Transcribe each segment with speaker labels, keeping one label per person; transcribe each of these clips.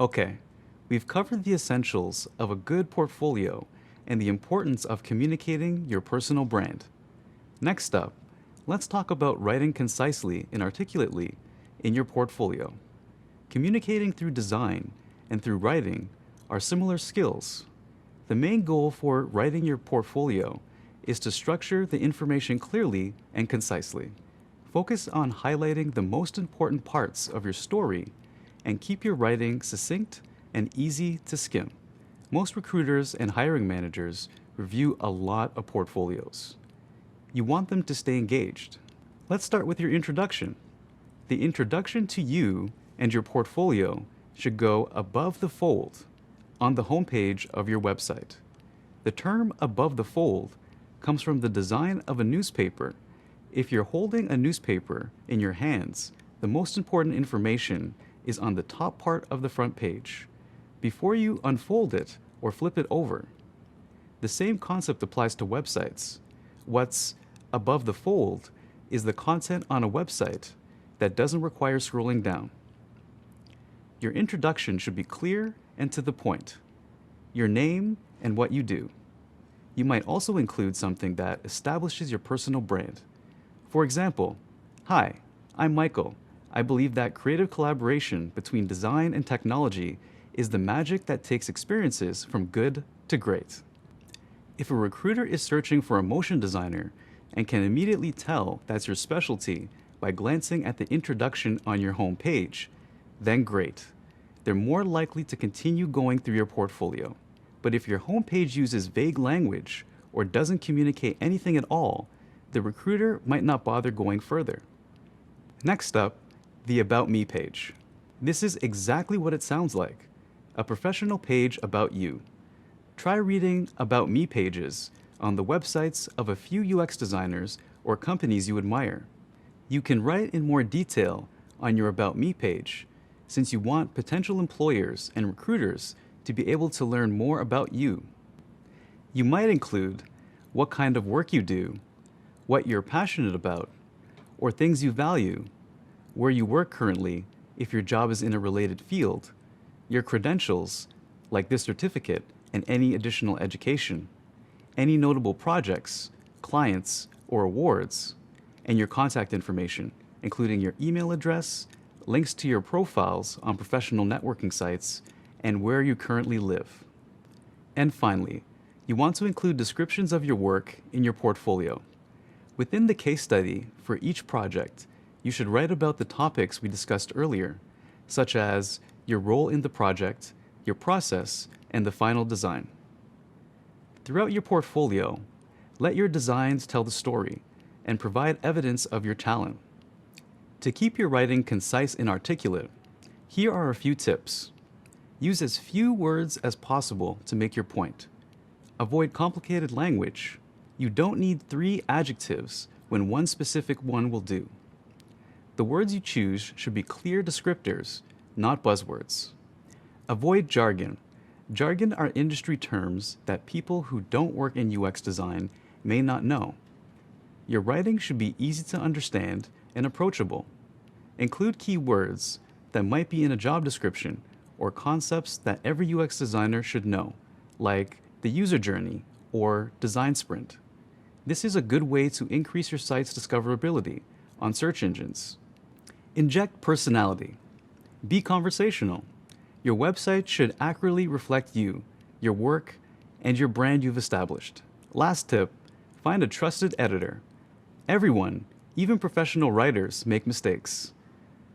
Speaker 1: Okay, we've covered the essentials of a good portfolio and the importance of communicating your personal brand. Next up, let's talk about writing concisely and articulately in your portfolio. Communicating through design and through writing are similar skills. The main goal for writing your portfolio is to structure the information clearly and concisely. Focus on highlighting the most important parts of your story and keep your writing succinct and easy to skim. Most recruiters and hiring managers review a lot of portfolios. You want them to stay engaged. Let's start with your introduction. The introduction to you and your portfolio should go above the fold on the homepage of your website. The term above the fold comes from the design of a newspaper. If you're holding a newspaper in your hands, the most important information is on the top part of the front page, before you unfold it or flip it over. The same concept applies to websites. What's above the fold is the content on a website that doesn't require scrolling down. Your introduction should be clear and to the point. Your name and what you do. You might also include something that establishes your personal brand. For example, "Hi, I'm Michael. I believe that creative collaboration between design and technology is the magic that takes experiences from good to great." If a recruiter is searching for a motion designer and can immediately tell that's your specialty by glancing at the introduction on your home page, then great. They're more likely to continue going through your portfolio. But if your homepage uses vague language or doesn't communicate anything at all, the recruiter might not bother going further. Next up, the About Me page. This is exactly what it sounds like, a professional page about you. Try reading About Me pages on the websites of a few UX designers or companies you admire. You can write in more detail on your About Me page, since you want potential employers and recruiters to be able to learn more about you. You might include what kind of work you do, what you're passionate about, or things you value, where you work currently if your job is in a related field, your credentials, like this certificate and any additional education, any notable projects, clients, or awards, and your contact information, including your email address, links to your profiles on professional networking sites, and where you currently live. And finally, you want to include descriptions of your work in your portfolio. Within the case study for each project, you should write about the topics we discussed earlier, such as your role in the project, your process, and the final design. Throughout your portfolio, let your designs tell the story and provide evidence of your talent. To keep your writing concise and articulate, here are a few tips. Use as few words as possible to make your point. Avoid complicated language. You don't need 3 adjectives when one specific one will do. The words you choose should be clear descriptors, not buzzwords. Avoid jargon. Jargon are industry terms that people who don't work in UX design may not know. Your writing should be easy to understand and approachable. Include keywords that might be in a job description or concepts that every UX designer should know, like the user journey or design sprint. This is a good way to increase your site's discoverability on search engines. Inject personality. Be conversational. Your website should accurately reflect you, your work, and your brand you've established. Last tip, find a trusted editor. Everyone, even professional writers, make mistakes.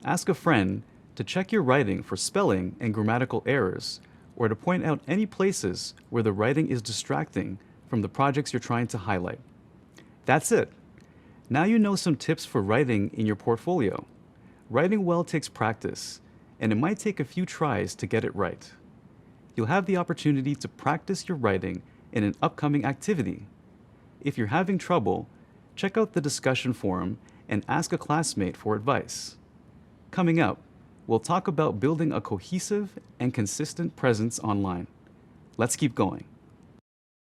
Speaker 1: Ask a friend to check your writing for spelling and grammatical errors, or to point out any places where the writing is distracting from the projects you're trying to highlight. That's it. Now you know some tips for writing in your portfolio. Writing well takes practice, and it might take a few tries to get it right. You'll have the opportunity to practice your writing in an upcoming activity. If you're having trouble, check out the discussion forum and ask a classmate for advice. Coming up, we'll talk about building a cohesive and consistent presence online. Let's keep going.